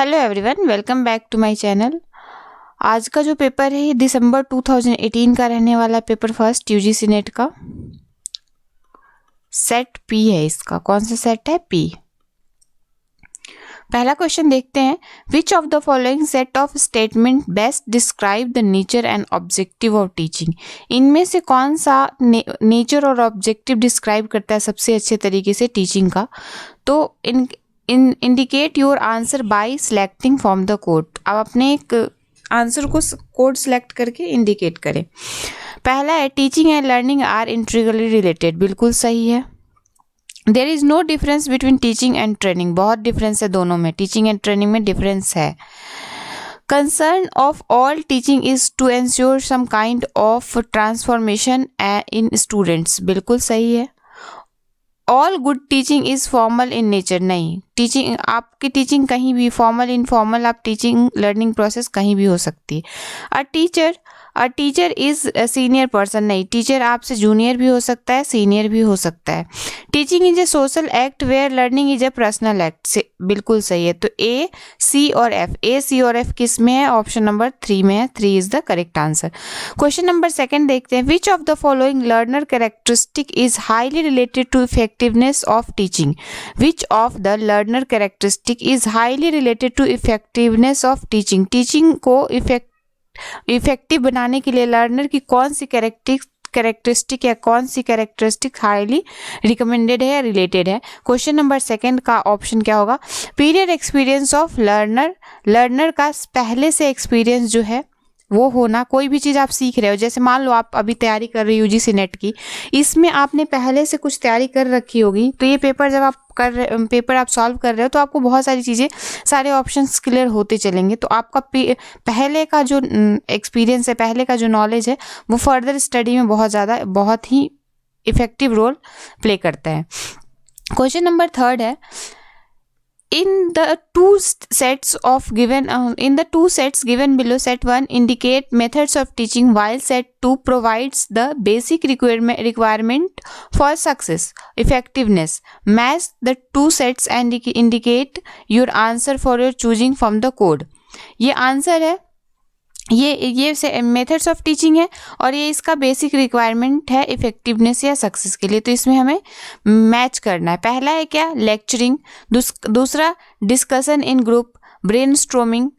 Hello everyone, welcome back to my channel. आज का जो पेपर है ये दिसंबर 2018 का रहने वाला पेपर फर्स्ट यूजीसी नेट का सेट पी है। इसका कौन सा सेट है? पी। पहला क्वेश्चन देखते हैं। Which of the following set of statement best describe the nature and objective of teaching. इनमें से कौन सा नेचर और ऑब्जेक्टिव डिस्क्राइब करता है सबसे अच्छे तरीके से टीचिंग का? तो indicate your answer by selecting from the code. अब अपने एक आंसर को कोड सिलेक्ट करके इंडिकेट करें। पहला है teaching and learning are integrally related. बिल्कुल सही है। There is no difference between teaching and training. बहुत डिफरेंस है दोनों में, टीचिंग एंड ट्रेनिंग में डिफरेंस है। Concern of all teaching is to ensure some kind of transformation in students. बिल्कुल सही है। All good teaching is formal in nature. नहीं, टीचिंग आपकी टीचिंग कहीं भी फॉर्मल इनफॉर्मल आप टीचिंग लर्निंग प्रोसेस कहीं भी हो सकती है। A teacher is senior person. नहीं, टीचर आपसे जूनियर भी हो सकता है, सीनियर भी हो सकता है। Teaching is a social act where learning is a personal act. से बिल्कुल सही है। तो ए, सी और एफ, ए, सी और एफ किस में है? ऑप्शन नंबर 3 में है। 3 is the correct answer. Question number 2 देखते हैं। Which of the following learner characteristic is highly related to effectiveness of teaching. Which of the learner characteristic is highly related to effectiveness of teaching. Teaching को effective बनाने के लिए learner की कौन सी characteristic या कौन सी कैरेक्टरिस्टिक हाईली रिकमेंडेड है या रिलेटेड है? क्वेश्चन नंबर 2 का ऑप्शन क्या होगा? पीरियड एक्सपीरियंस ऑफ लर्नर का पहले से एक्सपीरियंस जो है वो होना। कोई भी चीज़ आप सीख रहे हो, जैसे मान लो आप अभी तैयारी कर रहे हो यूजीसी नेट की, इसमें आपने पहले से कुछ तैयारी कर रखी होगी, तो ये पेपर जब आप पेपर आप सॉल्व कर रहे हो तो आपको बहुत सारी चीज़ें, सारे ऑप्शंस क्लियर होते चलेंगे। तो आपका पहले का जो एक्सपीरियंस है, पहले का जो नॉलेज है, वो फर्दर स्टडी में बहुत ही इफेक्टिव रोल प्ले करता है। क्वेश्चन नंबर 3 है। In the two sets given below, set 1 indicate methods of teaching while set 2 provides the basic requirement for success effectiveness. Match the two sets and indicate your answer for your choosing from the code. ये answer है, ये methods of teaching है और ये इसका basic requirement है effectiveness या success के लिए। तो इसमें हमें मैच करना है। पहला है क्या? लेक्चरिंग। दूसरा discussion in group, brainstorming,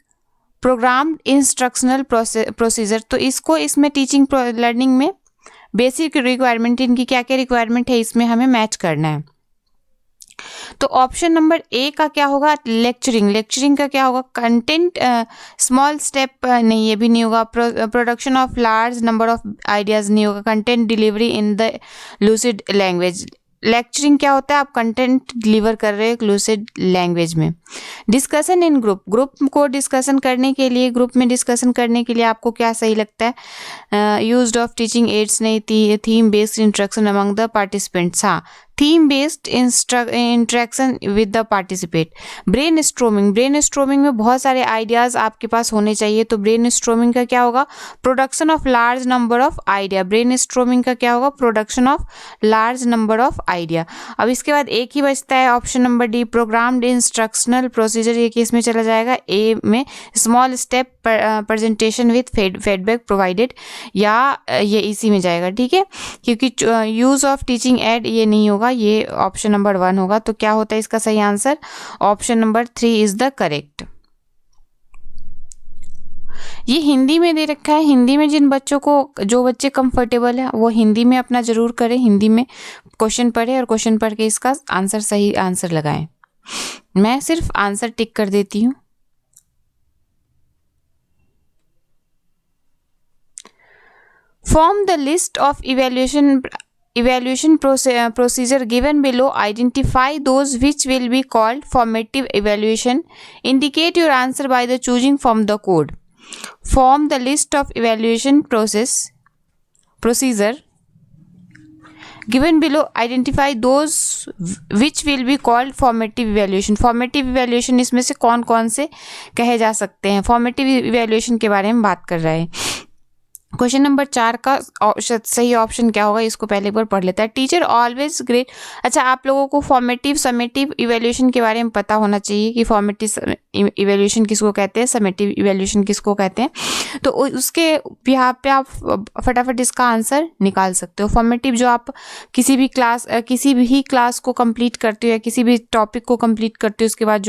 programmed instructional procedure. तो इसको इसमें टीचिंग लर्निंग में बेसिक रिक्वायरमेंट, इनकी क्या क्या रिक्वायरमेंट है, इसमें हमें मैच करना है। तो ऑप्शन नंबर ए का क्या होगा? लेक्चरिंग का क्या होगा? कंटेंट स्मॉल स्टेप, नहीं ये भी नहीं होगा। Production of large number of ideas नहीं होगा। Content delivery in the lucid language. Lecturing क्या होता है? आप कंटेंट डिलीवर कर रहे हो एक लूसिड लैंग्वेज में। डिस्कशन इन ग्रुप को डिस्कशन करने के लिए, ग्रुप में डिस्कशन करने के लिए आपको क्या सही लगता है? यूज्ड ऑफ टीचिंग एड्स नहीं, theme based instruction among the participants. हाँ, theme based interaction with the participate. Brainstorming में बहुत सारे आइडियाज़ आपके पास होने चाहिए। तो ब्रेनस्टॉर्मिंग का क्या होगा? Production of large number of idea. Brainstorming का क्या होगा? Production of large number of idea. अब इसके बाद एक ही बचता है, option number D, programmed instructional procedure. ये किस में चला जाएगा? ए में। Small step presentation with feedback provided, या ये इसी में जाएगा। ठीक है, क्योंकि यूज ऑफ टीचिंग एड ये नहीं होगा, ये ऑप्शन नंबर 1 होगा। तो क्या होता है इसका सही answer? Option number 3 is the correct. ये हिंदी में दे रखा है। हिंदी में जो बच्चे कंफर्टेबल है वो हिंदी में अपना जरूर करें, हिंदी में क्वेश्चन पढ़े और क्वेश्चन पढ़ के इसका आंसर, सही आंसर लगाएं। मैं सिर्फ आंसर टिक कर देती हूँ। Form the list of evaluation procedure given below. Identify those which will be called formative evaluation. Indicate your answer by the choosing from the code. Form the list of evaluation procedure given below. Identify those which will be called formative evaluation. Formative evaluation इसमें से कौन कौन से कहे जा सकते हैं? Formative evaluation के बारे में बात कर रहे हैं। क्वेश्चन नंबर 4 का सही ऑप्शन क्या होगा, इसको पहले एक बार पढ़ लेता है। Teacher always great. अच्छा, आप लोगों को फॉर्मेटिव समेटिव इवैल्यूएशन के बारे में पता होना चाहिए कि फॉर्मेटिव इवैल्यूएशन किसको कहते हैं, समेटिव इवैल्यूएशन किसको कहते हैं। तो उसके बिहाफ पे आप फटाफट इसका आंसर निकाल सकते हो। फॉर्मेटिव जो आप किसी भी क्लास को कंप्लीट करते हो या किसी भी टॉपिक को कंप्लीट करते हो, उसके बाद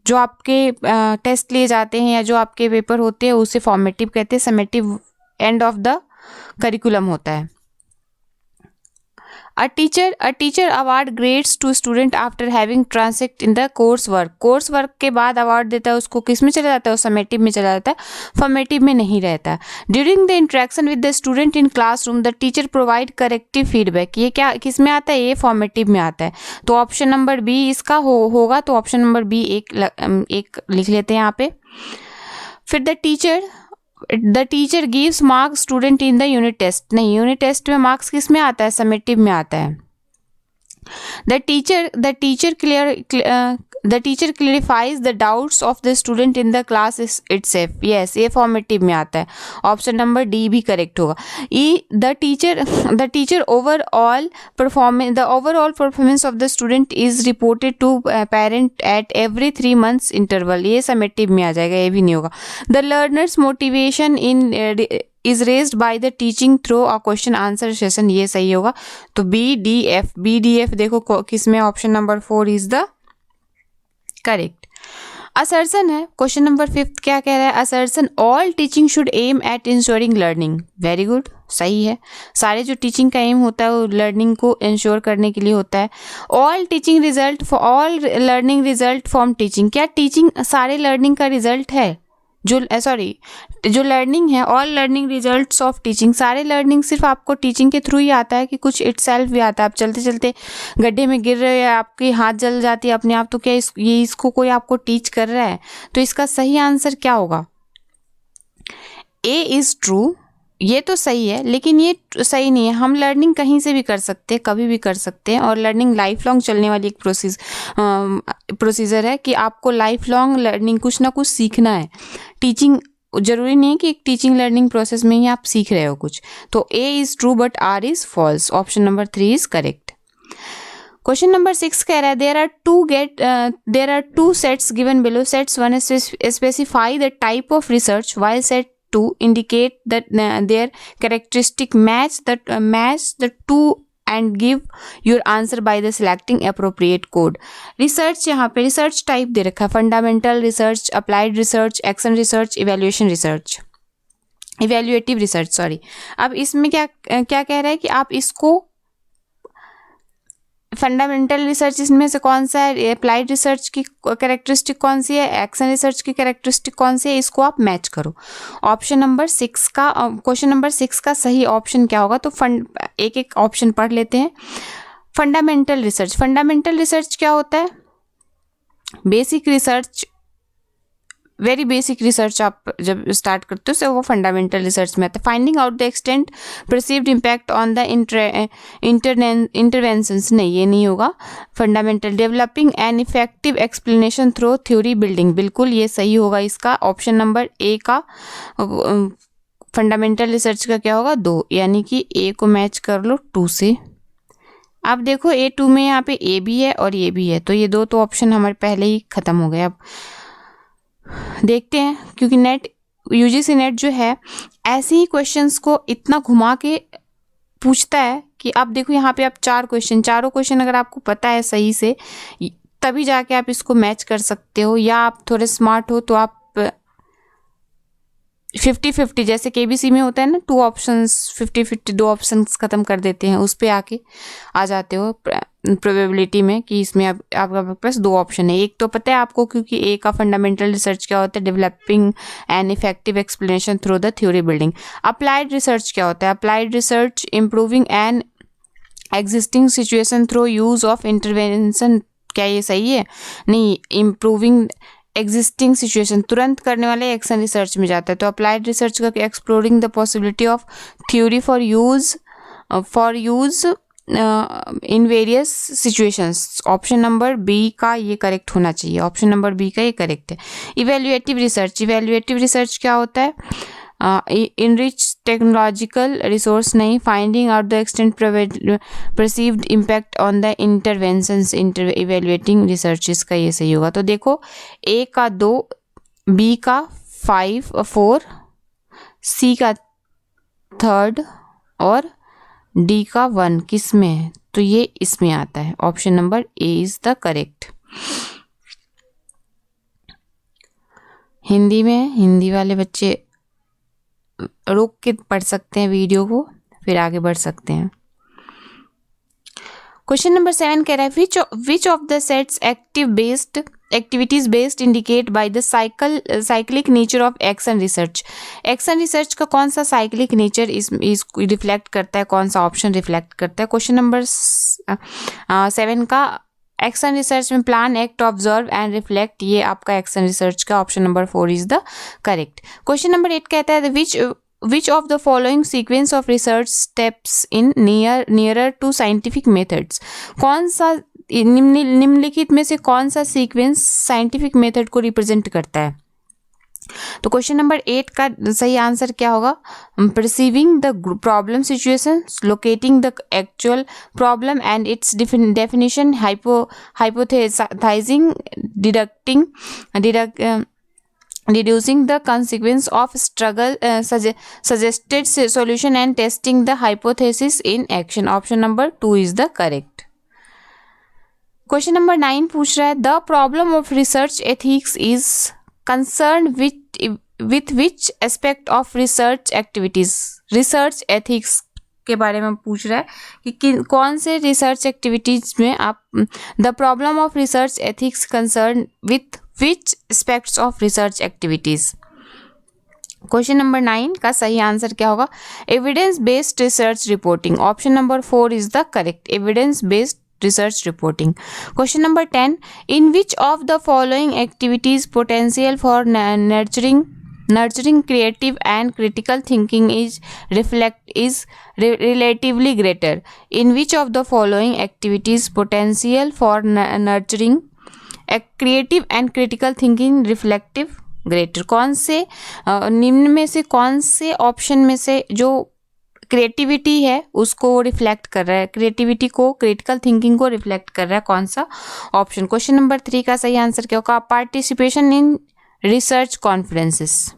जो आपके टेस्ट लिए जाते हैं या जो आपके पेपर होते हैं उसे फॉर्मेटिव कहते हैं। Summative end of the curriculum होता है। A teacher award grades to student after having transit in the course work के बाद अवार्ड देता है उसको, किस में चला जाता है, समेटिव में चला जाता है, फॉर्मेटिव में नहीं रहता। During the interaction with the student in classroom the teacher provide corrective feedback. ये क्या किस में आता है, ये फॉर्मेटिव में आता है। तो ऑप्शन नंबर बी इसका होगा। तो ऑप्शन नंबर बी एक लिख लेते हैं यहाँ पे। फिर the teacher gives marks student in the unit test. नहीं, यूनिट टेस्ट में मार्क्स किस में आता है, समेटिव में आता है। The teacher clarifies the doubts of the student in the class itself. Yes, ये फॉर्मेटिव में आता है। ऑप्शन नंबर डी भी करेक्ट होगा। The teacher overall performance of the student is reported to parent at every 3 months interval. ये summative में आ जाएगा, ये भी नहीं होगा। The learner's motivation is raised by the teaching through a question answer session. ये सही होगा। तो BDF देखो किस में, option number 4 is the correct. Assertion है क्वेश्चन नंबर 5 क्या कह रहा है, assertion all teaching should aim at ensuring learning. Very good, सही है। सारे जो टीचिंग का एम होता है वो लर्निंग को इंश्योर करने के लिए होता है। All teaching result for all learning result from teaching. क्या टीचिंग सारे लर्निंग का रिजल्ट है, जो लर्निंग है, all learning results of teaching. सारे लर्निंग सिर्फ आपको टीचिंग के थ्रू ही आता है कि कुछ इटसेल्फ भी आता है। आप चलते चलते गड्ढे में गिर रहे हो या आपकी हाथ जल जाती है अपने आप, तो क्या इसको कोई आपको टीच कर रहा है? तो इसका सही आंसर क्या होगा, ए इज ट्रू। ये तो सही है, लेकिन ये सही नहीं है। हम लर्निंग कहीं से भी कर सकते हैं, कभी भी कर सकते हैं, और लर्निंग लाइफ लॉन्ग चलने वाली एक प्रोसीजर है कि आपको लाइफ लॉन्ग लर्निंग कुछ ना कुछ सीखना है। टीचिंग जरूरी नहीं है कि एक टीचिंग लर्निंग प्रोसेस में ही आप सीख रहे हो कुछ। तो A is true but R is false. Option number 3 is correct. Question number 6 कह रहा है there are two sets given below. Sets 1 specify the type of research while set 2 indicate that their characteristic match the two and give your answer by the selecting appropriate code. Research, यहाँ पे research type दे रखा है, fundamental research, applied research, action research, evaluative research sorry. अब इसमें क्या कह रहा है कि आप इसको फंडामेंटल रिसर्च इसमें से कौन सा है, अप्लाइड रिसर्च की कैरेक्टरिस्टिक कौन सी है, एक्शन रिसर्च की कैरेक्टरिस्टिक कौन सी है, इसको आप मैच करो। ऑप्शन नंबर 6 का क्वेश्चन नंबर 6 का सही ऑप्शन क्या होगा, तो एक ऑप्शन पढ़ लेते हैं। फंडामेंटल रिसर्च क्या होता है, basic research, very basic research आप जब स्टार्ट करते हो तो वो फंडामेंटल रिसर्च में आता है। Finding out the extent perceived impact on the interventions, नहीं ये नहीं होगा। Fundamental developing an effective explanation through theory building, बिल्कुल ये सही होगा इसका। ऑप्शन नंबर ए का फंडामेंटल रिसर्च का क्या होगा, 2, यानी कि ए को मैच कर लो 2 से। अब देखो A2 में यहाँ पे ए भी है और ये भी है, तो ये 2 तो ऑप्शन हमारे पहले ही खत्म हो गए। अब देखते हैं, क्योंकि यूजीसी नेट जो है ऐसे ही क्वेश्चंस को इतना घुमा के पूछता है कि आप देखो यहाँ पे आप 4 क्वेश्चन, चारों क्वेश्चन अगर आपको पता है सही से तभी जाके आप इसको मैच कर सकते हो, या आप थोड़े स्मार्ट हो तो आप 50-50 जैसे केबीसी में होता है ना, 2 ऑप्शंस 50-50 2 ऑप्शंस खत्म कर देते हैं, उस पे आके आ जाते हो प्रोबेबिलिटी में कि इसमें आपका पास 2 ऑप्शन है। एक तो पता है आपको, क्योंकि ए का फंडामेंटल रिसर्च क्या होता है, developing an effective explanation through the theory building. Applied research क्या होता है, applied research improving an existing situation through use of intervention. क्या ये सही है, नहीं, इम्प्रूविंग एग्जिस्टिंग सिचुएशन तुरंत करने वाले एक्शन रिसर्च में जाता है। तो अप्लाइड रिसर्च का exploring the possibility of theory for use in various situations. Option number B का ये करेक्ट होना चाहिए, ऑप्शन नंबर बी का ये करेक्ट है। इवैल्यूएटिव रिसर्च क्या होता है, इनरिच टेक्नोलॉजिकल रिसोर्स नहीं, finding out the extent perceived impact on the interventions evaluating researches का ये सही होगा। तो देखो ए का 2, बी का 5 4, सी का 3 और डी का 1 किस में है? तो ये इसमें आता है। Option number A is the correct. Hindi में, हिंदी वाले बच्चे रोक के पढ़ सकते हैं वीडियो को, फिर आगे बढ़ सकते हैं। क्वेश्चन नंबर 7 कह रहा है which of the sets activities based indicate by the cyclic nature of action research. Action research का कौन सा साइक्लिक नेचर इस रिफ्लेक्ट करता है, कौन सा ऑप्शन रिफ्लेक्ट करता है? क्वेश्चन नंबर 7 का एक्शन रिसर्च में plan, act, observe and reflect, ये आपका एक्शन रिसर्च का option number 4 is the correct. Question number 8 कहता है which of the following sequence of research steps in nearer to scientific methods। कौन सा निम्नलिखित में से कौन सा सीक्वेंस साइंटिफिक मेथड को रिप्रेजेंट करता है? तो क्वेश्चन नंबर 8 का सही आंसर क्या होगा? Perceiving the problem situation, locating the actual problem and it's definition, hypothesising, deducing the consequence of struggle, suggested solution and testing the hypothesis in action। option number 2 is the correct। Question number 9 पूछ रहा है the problem of research ethics is concern with which aspect of research activities. Research ethics के बारे में पूछ रहा है कि कौन से रिसर्च एक्टिविटीज में आप the problem of research ethics concern with which aspects of research activities। Question number 9 का सही आंसर क्या होगा? Evidence based research reporting. Option number 4 is the correct, evidence based research reporting. Question number 10 in which of the following activities potential for nurturing creative and critical thinking is relatively greater। in which of the following activities potential for nurturing creative and critical thinking reflective greater. कौन से निम्न में से कौन से option में से जो क्रिएटिविटी है उसको रिफ्लेक्ट कर रहा है, क्रिएटिविटी को, क्रिटिकल थिंकिंग को रिफ्लेक्ट कर रहा है, कौन सा ऑप्शन? क्वेश्चन नंबर 3 का सही आंसर क्या होगा? Participation in research conferences.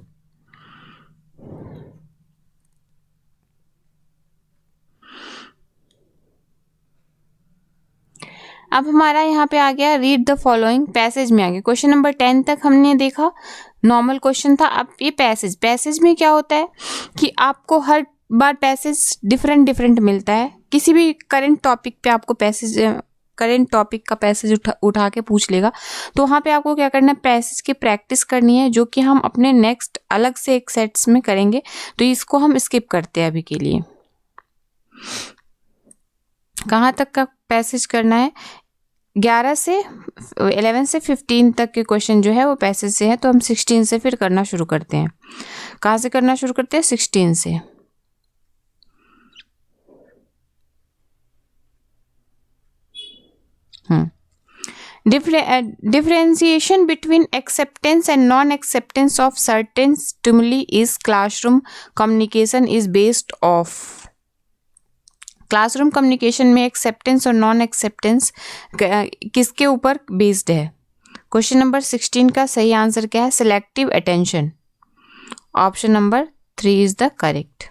अब हमारा यहाँ पे आ गया रीड द फॉलोइंग, पैसेज में आ गया। क्वेश्चन नंबर 10 तक हमने देखा नॉर्मल क्वेश्चन था। अब ये पैसेज में क्या होता है कि आपको हर बार पैसेज डिफरेंट मिलता है। किसी भी करंट टॉपिक पे आपको करंट टॉपिक का पैसेज उठा के पूछ लेगा, तो वहाँ पे आपको क्या करना है? पैसेज की प्रैक्टिस करनी है, जो कि हम अपने नेक्स्ट अलग से एक सेट्स में करेंगे। तो इसको हम स्किप करते हैं अभी के लिए। कहाँ तक का पैसेज करना है? 11 से 11 से 15 तक के क्वेश्चन जो है वो पैसेज से है। तो हम 16 से फिर करना शुरू करते हैं। कहाँ से करना शुरू करते हैं? 16 से। Differentiation between acceptance and non-acceptance of certain stimuli is classroom communication is based off। Classroom communication में एक्सेप्टेंस और नॉन एक्सेप्टेंस किसके ऊपर बेस्ड है? क्वेश्चन नंबर 16 का सही आंसर क्या है? Selective attention. Option number 3 is the correct.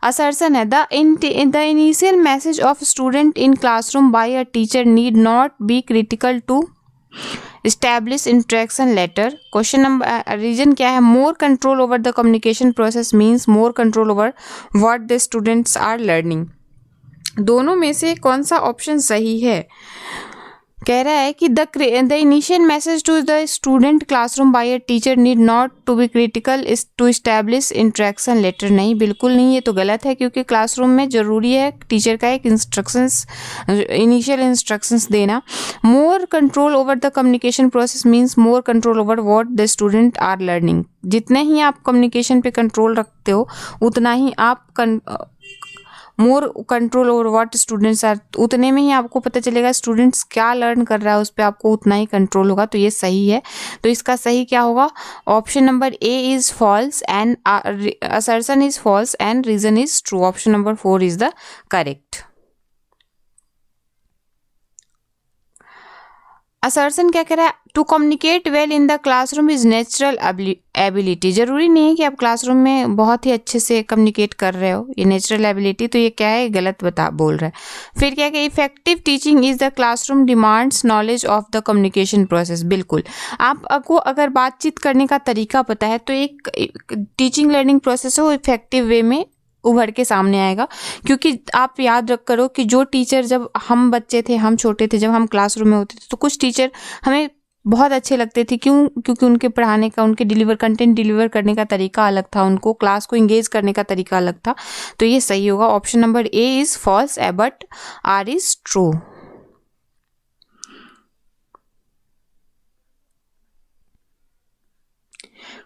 Assertion है the initial message of student in classroom by a teacher need not be critical to establish interaction later. Question number reason क्या है? More control over the communication process means more control over what the students are learning. दोनों में से कौन सा option सही है? कह रहा है कि the initial message to the student classroom by a teacher need not to be critical to establish interaction later. नहीं, बिल्कुल नहीं, ये तो गलत है, क्योंकि क्लासरूम में ज़रूरी है टीचर का एक इनिशियल इंस्ट्रक्शंस देना। More control over the communication process means more control over what the student are learning. जितने ही आप कम्युनिकेशन पे कंट्रोल रखते हो उतना ही आप more control over what students are, उतने में ही आपको पता चलेगा स्टूडेंट्स क्या लर्न कर रहा है, उस पर आपको उतना ही कंट्रोल होगा। तो ये सही है। तो इसका सही क्या होगा? Option number A is false and assertion is false and reason is true. Option number 4 is the correct. Assertion क्या कह रहा है? To communicate well in the classroom is natural ability. जरूरी नहीं है कि आप क्लासरूम में बहुत ही अच्छे से कम्युनिकेट कर रहे हो, ये नेचुरल एबिलिटी, तो ये क्या है? गलत बोल रहा है। फिर क्या है? Effective teaching is the classroom demands knowledge of the communication process. बिल्कुल, आपको अगर बातचीत करने का तरीका पता है तो एक टीचिंग लर्निंग प्रोसेस है वो इफेक्टिव वे में उभर के सामने आएगा। क्योंकि आप याद रख करो कि जो टीचर, जब हम बच्चे थे, हम छोटे थे, जब हम क्लासरूम में होते थे, तो कुछ टीचर हमें बहुत अच्छे लगते थे। क्यों? क्योंकि उनके पढ़ाने का, उनके कंटेंट डिलीवर करने का तरीका अलग था, उनको क्लास को इंगेज करने का तरीका अलग था। तो ये सही होगा। Option number A is false but R is true.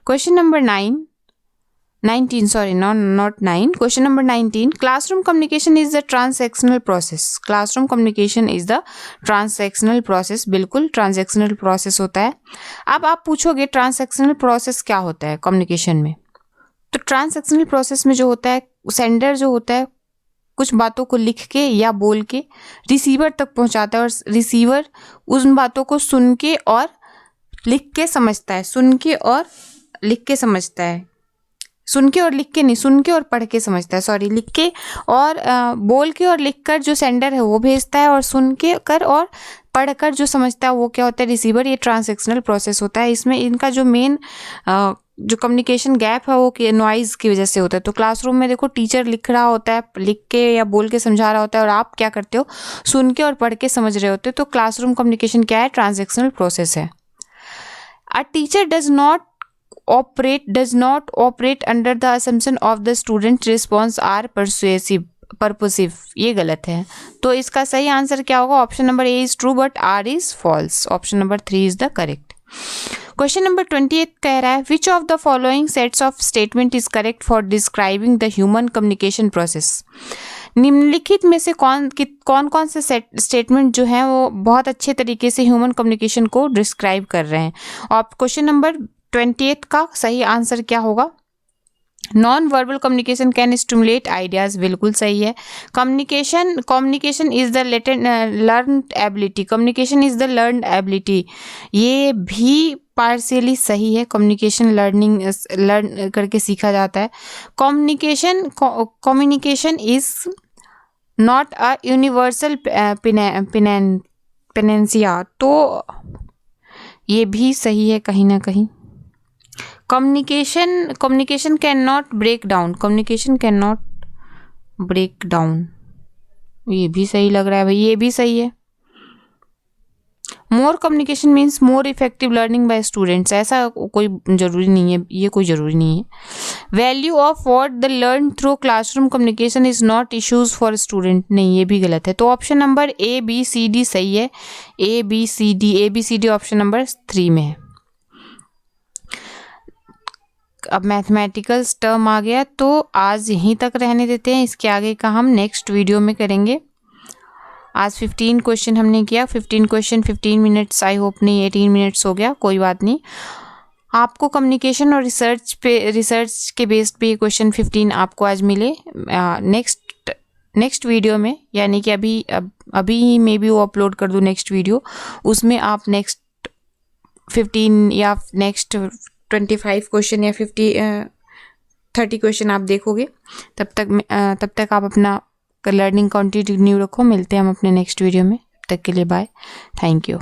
Question number 19, sorry, not 9. Question number 19. Classroom communication is the transactional process. Classroom communication is the transactional process. बिल्कुल transactional process होता है। अब आप पूछोगे transactional process क्या होता है communication में? तो ट्रांसैक्शनल प्रोसेस में जो होता है, सेंडर जो होता है कुछ बातों को लिख के या बोल के रिसीवर तक पहुंचाता है, और रिसीवर उन बातों को सुन के और लिख के समझता है। सुन के और लिख के समझता है। सुन के और लिख के नहीं, सुन के और पढ़ के समझता है। सॉरी, लिख के और बोल के और लिख कर जो सेंडर है वो भेजता है, और सुन के कर और पढ़ कर जो समझता है वो क्या होता है? रिसीवर। ये ट्रांसैक्शनल प्रोसेस होता है। इसमें इनका जो मेन जो कम्युनिकेशन गैप है वो नॉइज़ की वजह से होता है। तो क्लासरूम में देखो, टीचर लिख रहा होता है, लिख के या बोल के समझा रहा होता है, और आप क्या करते हो? सुन के और पढ़ के समझ रहे होते हो। तो क्लासरूम कम्युनिकेशन क्या है? ट्रांसैक्शनल प्रोसेस है। A teacher does not operate under the assumption of the student response are purposive। ये गलत है। तो इसका सही आंसर क्या होगा? Option number A is true but R is false. Option number 3 is the correct. Question number 28 कह रहा है which of the following sets of statement is correct for describing the human communication process. निम्नलिखित में से कौन से statement जो है वो बहुत अच्छे तरीके से ह्यूमन कम्युनिकेशन को डिस्क्राइब कर रहे हैं? और क्वेश्चन नंबर 28 का सही आंसर क्या होगा? Non verbal communication can stimulate ideas. बिल्कुल सही है। Communication is the learn ability. Communication is the learn ability. ये भी पार्शियली सही है। कम्युनिकेशन लर्न करके सीखा जाता है। Communication is not a universal panacea. तो ये भी सही है कहीं ना कहीं। Communication can not break down. Communication can not break down, ये भी सही लग रहा है भाई, ये भी सही है। More communication means more effective learning by students. ऐसा कोई जरूरी नहीं है, ये कोई जरूरी नहीं है। Value of what the learn through classroom communication is not issues for student. नहीं, ये भी गलत है। तो option number A B C D सही है। A B C D option number 3 में है। अब मैथमेटिकल्स टर्म आ गया, तो आज यहीं तक रहने देते हैं। इसके आगे का हम नेक्स्ट वीडियो में करेंगे। आज 15 क्वेश्चन हमने किया। 15 क्वेश्चन 15 मिनट्स, आई होप नहीं 18 मिनट्स हो गया, कोई बात नहीं। आपको कम्युनिकेशन और रिसर्च के बेस्ड पे क्वेश्चन 15 आपको आज मिले। नेक्स्ट वीडियो में, यानी कि अभी मे बी वो अपलोड कर दूँ नेक्स्ट वीडियो, उसमें आप नेक्स्ट 15 या नेक्स्ट 25 क्वेश्चन या 30 क्वेश्चन आप देखोगे। तब तक आप अपना लर्निंग कंटिन्यू रखो। मिलते हैं हम अपने नेक्स्ट वीडियो में। तब तक के लिए बाय, थैंक यू।